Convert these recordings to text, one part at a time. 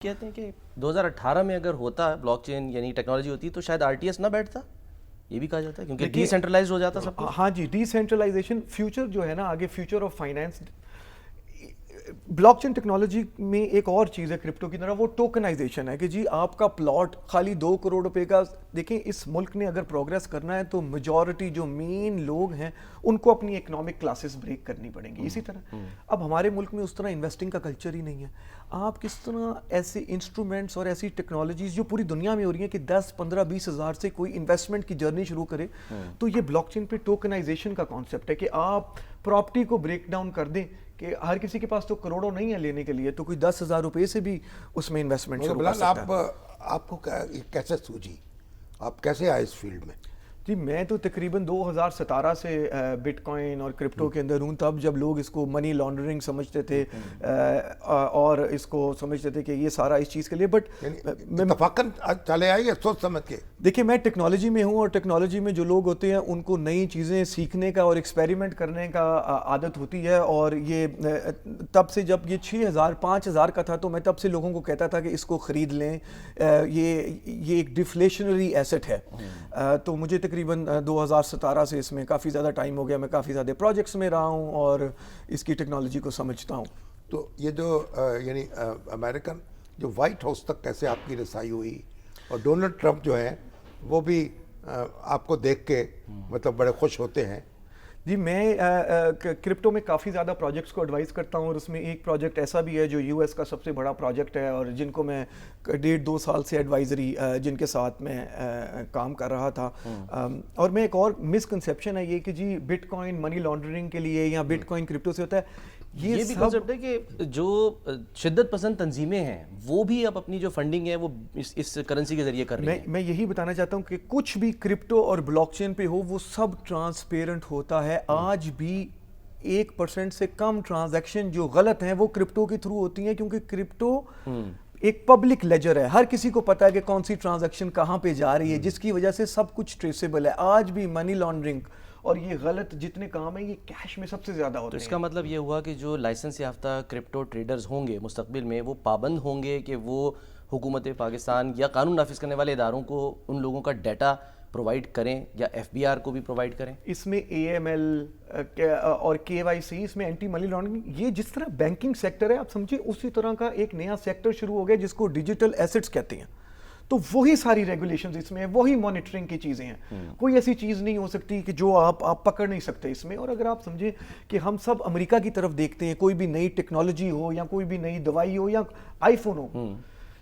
کہتے ہیں کہ 2018 میں اگر ہوتا بلاک چین یعنی ٹیکنالوجی ہوتی تو شاید RTS نہ بیٹھتا، یہ بھی کہا جاتا ہے کیونکہ ڈی سینٹرلائزڈ ہو جاتا سب کچھ. ہاں جی، ڈی سینٹرلائزیشن فیوچر جو ہے نا آگے، future of finance. Block chain technology میں ایک اور چیز ہے کرپٹو کی طرح، وہ ٹوکنائزیشن ہے کہ جی آپ کا پلاٹ خالی 2 کروڑ روپے کا. دیکھیں اس ملک نے اگر پروگریس کرنا ہے تو میجورٹی جو مین لوگ ہیں ان کو اپنی اکنامک کلاسز بریک کرنی پڑیں گی. اسی طرح اب ہمارے ملک میں اس طرح انویسٹنگ کا کلچر ہی نہیں ہے. آپ کس طرح ایسے انسٹرومنٹس اور ایسی ٹیکنالوجیز جو پوری دنیا میں ہو رہی ہیں کہ 10 15 20 ہزار سے کوئی انویسٹمنٹ کی جرنی شروع کرے، تو یہ بلاک چین پہ ٹوکنائزیشن کا کانسیپٹ ہے کہ آپ پراپرٹی کو بریک ڈاؤن کر دیں کہ ہر کسی کے پاس تو کروڑوں نہیں ہے لینے کے لیے، تو کوئی 10,000 روپے سے بھی اس میں انویسٹمنٹ شروع کر سکتا ہے. آپ کو کیسے سوچی، آپ کیسے آئے اس فیلڈ میں؟ جی میں تو تقریباً 2017 سے بٹ کوائن اور کرپٹو کے اندر ہوں. تب جب لوگ اس کو منی لانڈرنگ سمجھتے تھے اور اس کو سمجھتے تھے کہ یہ سارا اس چیز کے لیے، بٹ اتفاقاً چلے آئے یا سوچ سمجھ کے؟ دیکھیں میں ٹیکنالوجی میں ہوں، اور ٹیکنالوجی میں جو لوگ ہوتے ہیں ان کو نئی چیزیں سیکھنے کا اور ایکسپیریمنٹ کرنے کا عادت ہوتی ہے. اور یہ تب سے جب یہ 6,000 5,000 کا تھا تو میں تب سے لوگوں کو کہتا تھا کہ اس کو خرید لیں، یہ ایک ڈیفلیشنری ایسٹ ہے. تو مجھے تقریباً 2017 سے اس میں کافی زیادہ ٹائم ہو گیا، میں کافی زیادہ پروجیکٹس میں رہا ہوں اور اس کی ٹیکنالوجی کو سمجھتا ہوں. تو یہ جو یعنی امریکن جو وائٹ ہاؤس تک کیسے آپ کی رسائی ہوئی، اور ڈونلڈ ٹرمپ جو ہیں وہ بھی آپ کو دیکھ کے مطلب بڑے خوش ہوتے ہیں؟ جی میں کرپٹو میں کافی زیادہ پروجیکٹس کو ایڈوائز کرتا ہوں، اور اس میں ایک پروجیکٹ ایسا بھی ہے جو US کا سب سے بڑا پروجیکٹ ہے، اور جن کو میں 1.5-2 سال سے ایڈوائزری جن کے ساتھ میں کام کر رہا تھا. اور میں ایک اور مسکنسیپشن ہے یہ کہ جی بٹ کوائن منی لانڈرنگ کے لیے یا بٹ کوائن کرپٹو سے ہوتا ہے. یہ بھی کانسیپٹ ہے کہ جو شدت پسند تنظیمیں ہیں وہ بھی اب اپنی جو فنڈنگ ہے وہ اس کرنسی کے ذریعے کر رہی ہیں. میں یہی بتانا چاہتا ہوں کہ کچھ بھی کرپٹو اور بلاک چین پہ ہو وہ سب ٹرانسپیرنٹ ہوتا ہے. آج بھی 1% سے کم ٹرانزیکشن جو غلط ہیں وہ کرپٹو کے تھرو ہوتی ہیں، کیونکہ کرپٹو ایک پبلک لیجر ہے، ہر کسی کو پتا ہے کہ کون سی ٹرانزیکشن کہاں پہ جا رہی ہے، جس کی وجہ سے سب کچھ ٹریسیبل ہے. آج بھی منی لانڈرنگ اور یہ غلط جتنے کام ہیں یہ کیش میں سب سے زیادہ ہوتے ہیں. تو اس کا مطلب یہ ہوا کہ جو لائسنس یافتہ کرپٹو ٹریڈرز ہوں گے مستقبل میں وہ پابند ہوں گے کہ وہ حکومت پاکستان یا قانون نافذ کرنے والے اداروں کو ان لوگوں کا ڈیٹا پرووائڈ کریں یا FBR کو بھی پرووائڈ کریں. اس میں AML اور KYC، اس میں اینٹی منی لانڈرنگ، یہ جس طرح بینکنگ سیکٹر ہے آپ سمجھے اسی طرح کا ایک نیا سیکٹر شروع ہو گیا جس کو ڈیجیٹل ایسٹس کہتے ہیں. تو وہی ساری ریگولیشنز اس میں ہیں، وہی مانیٹرنگ کی چیزیں ہیں. کوئی ایسی چیز نہیں ہو سکتی کہ جو آپ پکڑ نہیں سکتے اس میں. اور اگر آپ سمجھیں کہ ہم سب امریکہ کی طرف دیکھتے ہیں، کوئی بھی نئی ٹیکنالوجی ہو یا کوئی بھی نئی دوائی ہو یا آئی فون ہو،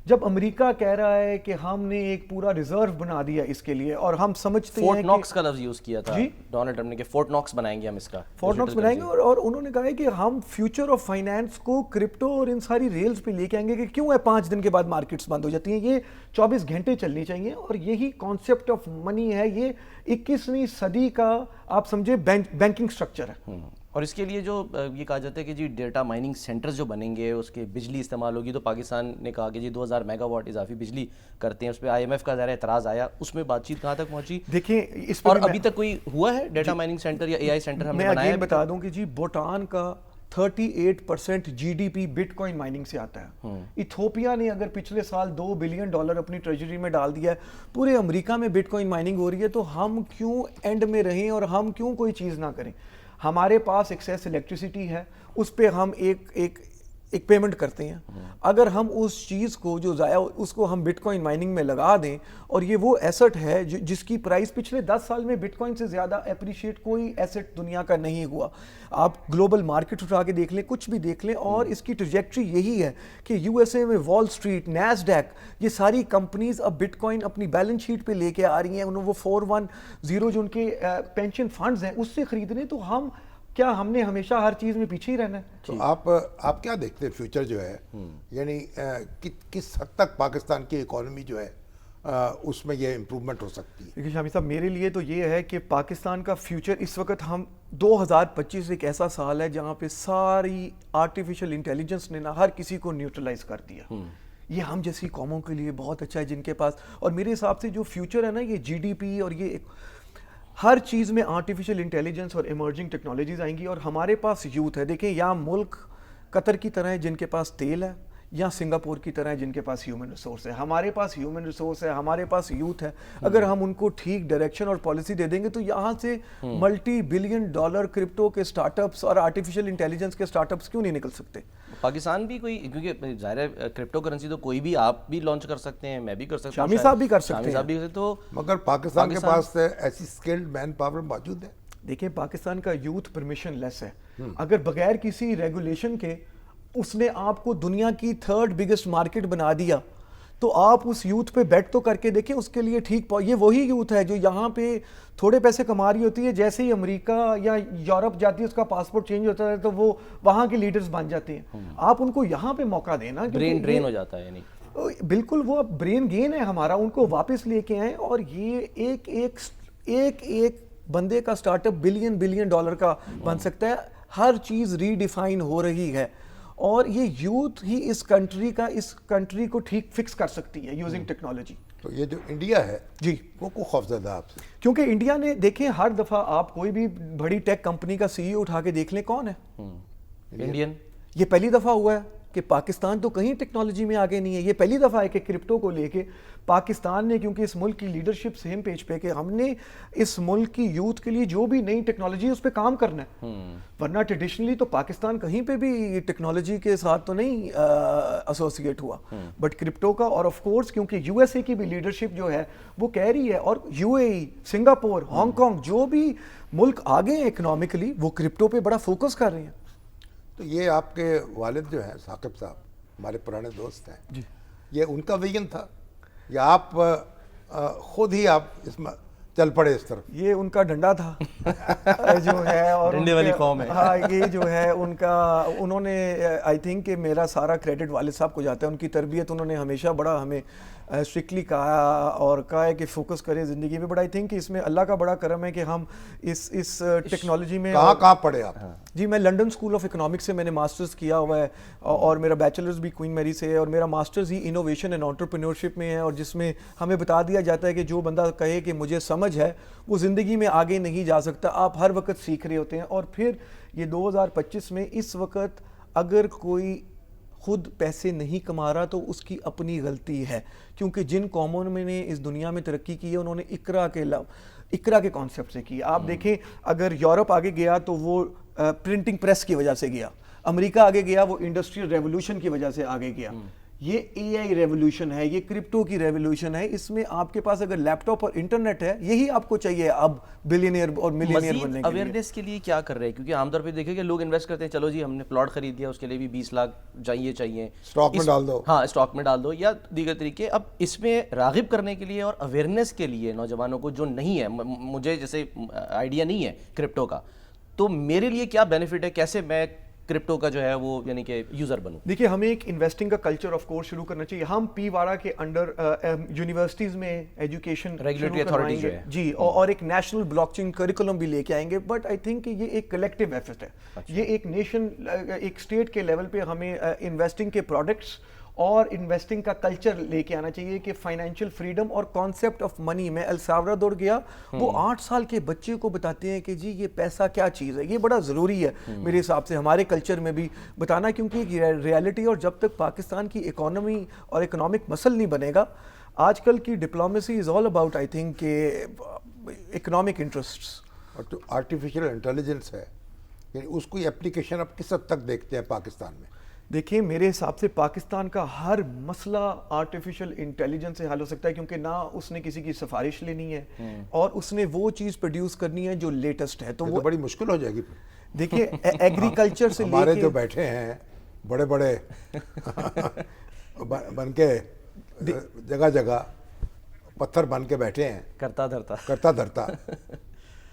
جب امریکہ کہہ رہا ہے کہ ہم نے ایک پورا ریزرو بنا دیا اس کے لیے، اور ہم سمجھتے ہیں فورٹ ناکس کا لفظ یوز کیا تھا ڈونلڈ ٹرمپ نے کہ فورٹ ناکس بنائیں گے ہم، اس کا فورٹ ناکس بنائیں گے، اور انہوں نے کہا ہے کہ ہم فیوچر آف فائنینس کو کرپٹو اور ان ساری ریلز پہ لے کے آئیں گے. کہ کیوں ہے 5 دن کے بعد مارکیٹس بند ہو جاتی ہیں، یہ 24 گھنٹے چلنی چاہیے. اور یہی کانسیپٹ آف منی ہے، یہ 21ویں صدی کا آپ سمجھے بینکنگ سٹرکچر ہے. اور اس کے لیے جو یہ کہا جاتا ہے کہ جی ڈیٹا مائننگ سینٹرز جو بنیں گے اس کے بجلی استعمال ہوگی، تو پاکستان نے کہا کہ جی 2000 میگا واٹ اضافی بجلی کرتے ہیں. اس پہ IMF کا ظاہر اعتراض آیا، اس میں بات چیت کہاں تک پہنچی؟ دیکھیں اس پر اور ابھی تک کوئی ہوا ہے ڈیٹا مائننگ سینٹر یا AI سینٹر ہم نے بنایا ہے؟ میں بتا دوں کہ جی بھوٹان کا 38% GDP بٹ کوائن مائننگ سے آتا ہے. ایتھوپیا نے اگر پچھلے سال $2 بلین اپنی ٹریجری میں ڈال دیا ہے، پورے امریکہ میں بٹ کوائن مائننگ ہو رہی ہے. تو ہم کیوں اینڈ میں رہیں اور ہم کیوں کوئی چیز نہ کریں؟ ہمارے پاس ایکسیس الیکٹریسٹی ہے، اس پہ ہم ایک پیمنٹ کرتے ہیں. اگر ہم اس چیز کو جو ضائع اس کو ہم بٹ کوائن مائننگ میں لگا دیں، اور یہ وہ ایسٹ ہے جس کی پرائس پچھلے 10 سال میں بٹ کوائن سے زیادہ اپریشیٹ کوئی ایسٹ دنیا کا نہیں ہوا. آپ گلوبل مارکیٹ اٹھا کے دیکھ لیں، کچھ بھی دیکھ لیں، اور اس کی ٹریجیکٹری یہی ہے کہ USA میں وال اسٹریٹ، نیسڈیک، یہ ساری کمپنیز اب بٹ کوائن اپنی بیلنس شیٹ پہ لے کے آ رہی ہیں. وہ 410 جو ان کے پینشن فنڈز ہیں اس سے خریدنے. تو ہم نے ہمیشہ ہر چیز میں پیچھے ہی رہنا ہے. تو آپ کیا دیکھتے ہیں فیوچر جو ہے، یعنی کس حد تک پاکستان کی اکانومی جو ہے اس میں یہ امپرومنٹ ہو سکتی ہے؟ دیکھیے شامی صاحب، میرے لیے تو یہ ہے کہ پاکستان کا فیوچر اس وقت 2025 ایک ایسا سال ہے جہاں پہ ساری آرٹیفیشل انٹیلیجنس نے ہر کسی کو نیوٹرلائز کر دیا. یہ ہم جیسی قوموں کے لیے بہت اچھا ہے جن کے پاس، اور میرے حساب سے جو فیوچر ہے نا، یہ GDP اور یہ ہر چیز میں آرٹیفیشل انٹیلیجنس اور ایمرجنگ ٹیکنالوجیز آئیں گی. اور ہمارے پاس یوتھ ہے. دیکھیں یا ملک قطر کی طرح ہے جن کے پاس تیل ہے، یا سنگاپور کی طرح جن کے پاس ہیومن ریسورس ہے. ہمارے پاس ہیومن ریسورس ہے, ہمارے پاس یوتھ ہے. اگر ہم ان کو ٹھیک ڈائریکشن اور پالیسی دے دیں گے تو یہاں سے ملٹی بلین ڈالر کرپٹو کے اسٹارٹ اپس اور آرٹیفیشیل انٹیلیجنس کے اسٹارٹ اپس کیوں نہیں نکل سکتے؟ پاکستان بھی کوئی, کیونکہ ظاہر ہے کرپٹو کرنسی تو کوئی بھی, آپ بھی لانچ کر سکتے ہیں, میں بھی کر سکتا ہوں, شامی صاحب بھی کر سکتے شامی ہیں. صاحب بھی. تو مگر پاکستان کے پاس ایسی اسکلڈ مین پاور موجود ہے. دیکھیں پاکستان کا یوتھ پرمیشن لیس ہے. اگر بغیر کسی ریگولیشن کے اس نے آپ کو دنیا کی 3rd بگیسٹ مارکیٹ بنا دیا تو آپ اس یوتھ پہ بیٹ تو کر کے دیکھیں. اس کے لیے ٹھیک, یہ وہی یوتھ ہے جو یہاں پہ تھوڑے پیسے کما رہی ہوتی ہے, جیسے ہی امریکہ یا یورپ جاتی ہے اس کا پاسپورٹ چینج ہوتا ہے تو وہ وہاں کے لیڈرز بن جاتے ہیں. آپ ان کو یہاں پہ موقع دیں نا, برین ڈرین ہو جاتا ہے. یعنی بالکل وہ برین گین ہے ہمارا, ان کو واپس لے کے آئیں. اور یہ ایک بندے کا سٹارٹ اپ بلین ڈالر کا بن سکتا ہے. ہر چیز ری ڈیفائن ہو رہی ہے اور یہ یوتھ ہی اس کنٹری کو ٹھیک فکس کر سکتی ہے یوزنگ ٹیکنالوجی. تو یہ جو انڈیا ہے جی وہ کو خوفزدہ آپ سے, کیونکہ انڈیا نے دیکھیں ہر دفعہ آپ کوئی بھی بڑی ٹیک کمپنی کا سی ای او اٹھا کے دیکھ لیں کون ہے انڈین. یہ پہلی دفعہ ہوا ہے کہ پاکستان تو کہیں ٹیکنالوجی میں آگے نہیں ہے. یہ پہلی دفعہ ہے کہ کرپٹو کو لے کے پاکستان نے, کیونکہ اس ملک کی لیڈرشپ سیم پیج پہ کہ ہم نے اس ملک کی یوتھ کے لیے جو بھی نئی ٹیکنالوجی اس پہ کام کرنا ہے. ورنہ ٹریڈیشنلی تو پاکستان کہیں پہ بھی ٹیکنالوجی کے ساتھ تو نہیں ایسوسیٹ ہوا, بٹ کرپٹو کا. اور آف کورس کیونکہ یو ایس اے کی بھی لیڈرشپ جو ہے وہ کہہ رہی ہے, اور you a E, Singapore, Hong Kong, جو بھی ملک آگے ہیں اکنامکلی وہ کرپٹو پہ بڑا فوکس کر رہے ہیں. تو یہ آپ کے والد جو ہیں ثاقب صاحب, ہمارے پرانے دوست ہیں جی, یہ ان کا ویژن تھا یا آپ خود ہی آپ اس میں چل پڑے اس طرف؟ یہ ان کا ڈنڈا تھا جو ہے, اور ڈنڈے والی قوم ہے. ہاں یہ جو ہے ان کا, انہوں نے آئی تھنک کہ میرا سارا کریڈٹ والد صاحب کو جاتا ہے. ان کی تربیت انہوں نے ہمیشہ بڑا ہمیں اسٹرکٹلی کہا اور کہا ہے کہ فوکس کریں زندگی میں. بٹ آئی تھنک کہ اس میں اللہ کا بڑا کرم ہے کہ ہم اس ٹیکنالوجی میں. کہاں پڑھے آپ؟ جی میں لنڈن اسکول آف اکنامکس سے میں نے ماسٹرز کیا ہوا ہے, اور میرا بیچلرز بھی کوئین میری سے ہے, اور میرا masters he innovation and entrepreneurship میں ہے, اور جس میں ہمیں بتا دیا جاتا ہے کہ جو بندہ کہے کہ مجھے سمجھ ہے وہ زندگی میں آگے نہیں جا سکتا. آپ ہر وقت سیکھ رہے ہوتے ہیں. اور پھر یہ 2025 میں اس وقت اگر کوئی خود پیسے نہیں کما رہا تو اس کی اپنی غلطی ہے, کیونکہ جن قوموں میں نے اس دنیا میں ترقی کی ہے انہوں نے اقرا کے کانسیپٹ سے کی. آپ دیکھیں اگر یورپ آگے گیا تو وہ پرنٹنگ پریس کی وجہ سے گیا, امریکہ آگے گیا وہ انڈسٹریل ریولوشن کی وجہ سے آگے گیا. یہ اے آئی ریولوشن ہے, یہ کرپٹو کی ریولوشن ہے. اس میں آپ کے پاس اگر لیپ ٹاپ اور انٹرنیٹ ہے, یہی آپ کو چاہیے اب بلینئر اور ملینئر بننے کے لیے. اویئرنیس کے لیے کیا کر رہے ہیں؟ کیونکہ عام طور پہ دیکھیں کہ لوگ انویسٹ کرتے ہیں, چلو جی ہم نے پلاٹ خرید دیا, اس کے لیے بھی 20 لاکھ چاہیے, اسٹاک میں ڈال دو. ہاں اسٹاک میں ڈال دو یا دیگر طریقے. اب اس میں راغب کرنے کے لیے اور اویئرنیس کے لیے نوجوانوں کو جو نہیں ہے, مجھے جیسے آئیڈیا نہیں ہے کرپٹو کا, تو میرے لیے کیا بینیفٹ ہے, کیسے میں کرپٹو کا جو ہے وہ یعنی کہ یوزر بنوں؟ دیکھیے ہمیں ایک انویسٹنگ کا کلچر آف کورس شروع کرنا چاہیے. ہم پی واڑا کے انڈر یونیورسٹیز میں ایجوکیشن ریگولیٹری اتھارٹی جو ہے جی, اور ایک نیشنل بلاک چین کریکولم بھی لے کے آئیں گے. بٹ آئی تھنک کہ یہ ایک کلیکٹیو ایفرٹ ہے. یہ ایک نیشن, ایک اسٹیٹ کے لیول پہ ہمیں انویسٹنگ کے پروڈکٹس اور انویسٹنگ کا کلچر لے کے آنا چاہیے کہ فائنینشیل فریڈم اور کانسیپٹ آف منی. میں السالوادور گیا, وہ 8 سال کے بچے کو بتاتے ہیں کہ جی یہ پیسہ کیا چیز ہے. یہ بڑا ضروری ہے میرے حساب سے ہمارے کلچر میں بھی بتانا, کیونکہ یہ ریالٹی. اور جب تک پاکستان کی اکانومی اور اکنامک مسل نہیں بنے گا, آج کل کی diplomacy is all about I think کہ اکنامک انٹرسٹس. اور جو آرٹیفیشیل انٹیلیجنس ہے, یعنی اس کی اپلیکیشن آپ کس حد تک دیکھتے ہیں پاکستان میں؟ دیکھیں میرے حساب سے پاکستان کا ہر مسئلہ آرٹیفیشل انٹیلیجنس سے حل ہو سکتا ہے, کیونکہ نہ اس نے کسی کی سفارش لینی ہے اور اس نے وہ چیز پروڈیوس کرنی ہے جو لیٹسٹ ہے. تو وہ بڑی مشکل ہو جائے گی. دیکھیے ایگریکلچر سے ہمارے جو بیٹھے ہیں بڑے بڑے بن کے جگہ جگہ پتھر بن کے بیٹھے ہیں, کرتا دھرتا,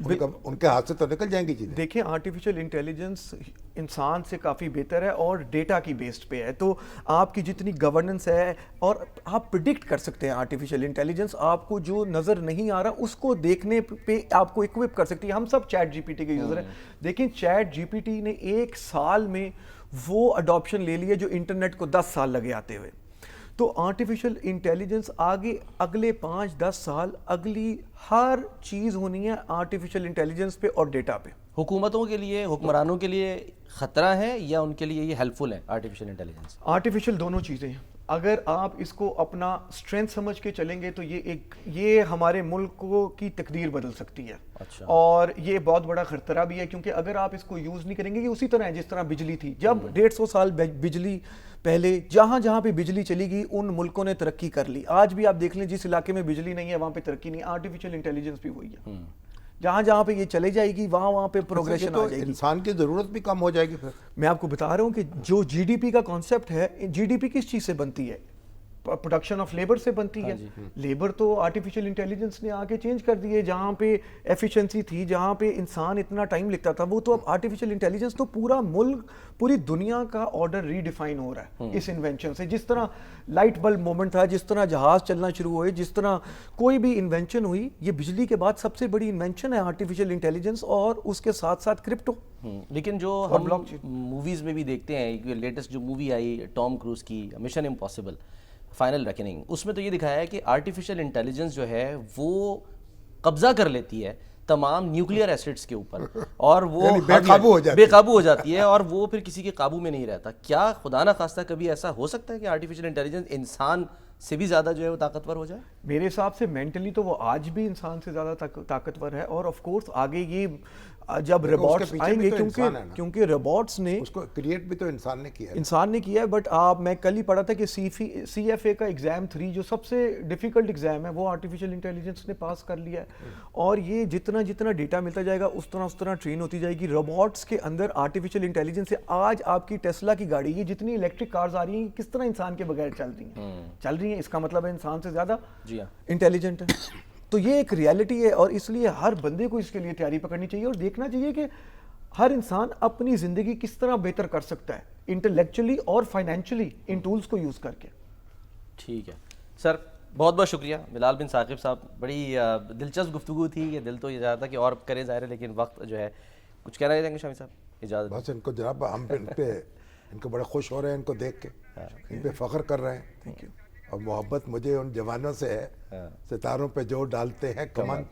ان کے ہاتھ سے تو نکل جائیں گی چیزیں. دیکھیں آرٹیفیشل انٹیلیجنس انسان سے کافی بہتر ہے اور ڈیٹا کی بیسڈ پہ ہے. تو آپ کی جتنی گورننس ہے, اور آپ پریڈکٹ کر سکتے ہیں آرٹیفیشل انٹیلیجنس, آپ کو جو نظر نہیں آ رہا اس کو دیکھنے پہ آپ کو اکوپ کر سکتی ہے. ہم سب چیٹ جی پی ٹی کے یوزر ہیں. دیکھیں چیٹ جی پی ٹی نے 1 سال میں وہ اڈاپشن لے لی ہے جو انٹرنیٹ کو 10 سال لگے آتے ہوئے. تو آرٹیفیشل انٹیلیجنس آگے اگلے 5-10 سال اگلی ہر چیز ہونی ہے آرٹیفیشل انٹیلیجنس پہ اور ڈیٹا پہ. حکومتوں کے لیے, حکمرانوں کے لیے خطرہ ہے یا ان کے لیے یہ ہیلپ فل ہے آرٹیفیشیل انٹیلیجنس؟ آرٹیفیشیل دونوں چیزیں ہیں. اگر آپ اس کو اپنا اسٹرینتھ سمجھ کے چلیں گے تو یہ ہمارے ملک کی تقدیر بدل سکتی ہے. اچھا. اور یہ بہت بڑا خطرہ بھی ہے, کیونکہ اگر آپ اس کو یوز نہیں کریں گے, یہ اسی طرح ہے جس طرح بجلی تھی. جب 150 سال بجلی پہلے جہاں جہاں پہ بجلی چلی گئی ان ملکوں نے ترقی کر لی. آج بھی آپ دیکھ لیں جس علاقے میں بجلی نہیں ہے وہاں پہ ترقی نہیں. آرٹیفیشیل انٹیلیجنس بھی وہی ہے, جہاں جہاں پہ یہ چلے جائے گی وہاں پہ پروگریشن آ جائے گی. انسان کی ضرورت بھی کم ہو جائے گی. پھر میں آپ کو بتا رہا ہوں کہ جو جی ڈی پی کا کانسیپٹ ہے, جی ڈی پی کس چیز سے بنتی ہے؟ پروڈکشن آف لیبر سے بنتی ہے. لیبر تو آرٹیفیشیل انٹیلیجنس نے آ کے چینج کر دی ہے. جہاں پہ ایفیشنسی تھی, جہاں پہ انسان اتنا ٹائم لگتا تھا, وہ تو اب آرٹیفیشیل انٹیلیجنس تو پورا ملک, پوری دنیا کا آرڈر ری ڈیفائن ہو رہا ہے اس انوینشن سے. جس طرح لائٹ بلب مومنٹ تھا, جس طرح جہاز چلنا شروع ہوئے, جس طرح کوئی بھی انوینشن ہوئی, یہ بجلی کے بعد سب سے بڑی انوینشن ہے آرٹیفیشیل انٹیلیجنس, اور اس کے ساتھ ساتھ کرپٹو. لیکن جو ہم موویز میں بھی دیکھتے ہیں, لیٹسٹ جو مووی آئی ٹام کروز کی مشن امپاسبل فائنل ریکننگ, اس میں تو یہ دکھایا ہے کہ آرٹیفیشیل انٹیلیجنس جو ہے وہ قبضہ کر لیتی ہے تمام نیوکلیئر ایسٹس کے اوپر, اور وہ بے قابو ہو جاتی ہے, اور وہ پھر کسی کے قابو میں نہیں رہتا. کیا خدا نہ خواستہ کبھی ایسا ہو سکتا ہے کہ آرٹیفیشیل انٹیلیجنس انسان سے بھی زیادہ جو ہے وہ طاقتور ہو جائے؟ میرے حساب سے مینٹلی تو وہ آج بھی انسان سے زیادہ طاقتور ہے, اور آف کورس آگے یہ جب روبوٹس آئیں گے, کیونکہ روبوٹس نے اس کو کریٹ بھی تو انسان نے کیا ہے. بٹ میں کل ہی پڑھا تھا کہ سی ایف اے کا ایگزام 3 جو سب سے ڈیفیکلٹ ایگزام ہے وہ آرٹیفیشیل انٹیلیجنس نے پاس کر لیا ہے, اور یہ جتنا ڈیٹا ملتا جائے گا اس طرح ٹرین ہوتی جائے گی. روبوٹس کے اندر آرٹیفیشیل انٹیلیجنس ہے. آج آپ کی ٹیسلا کی گاڑی, یہ جتنی الیکٹرک کارز آ رہی ہیں کس طرح انسان کے بغیر چل رہی ہیں, اس کا مطلب ہے انسان سے زیادہ انٹیلیجنٹ ہے. تو یہ ایک ریالٹی ہے, اور اس لیے ہر بندے کو اس کے لیے تیاری پکڑنی چاہیے اور دیکھنا چاہیے کہ ہر انسان اپنی زندگی کس طرح بہتر کر سکتا ہے انٹلیکچولی اور فائنینشلی ان ٹولز کو یوز کر کے. ٹھیک ہے سر, بہت بہت شکریہ بلال بن ثاقب صاحب. بڑی دلچسپ گفتگو تھی, یہ دل تو یہ چاہتا کہ اور کرے ظاہر ہے, لیکن وقت جو ہے. کچھ کہنا چاہیں گے شامی صاحب؟ اجازت بس ان کو جناب, ہم ان کو بڑے خوش ہو رہے ہیں ان کو دیکھ کے, ان پہ فخر کر رہے ہیں. Thank you. اور محبت مجھے ان جوانوں سے ہے ستاروں پہ جو ڈالتے ہیں کمن,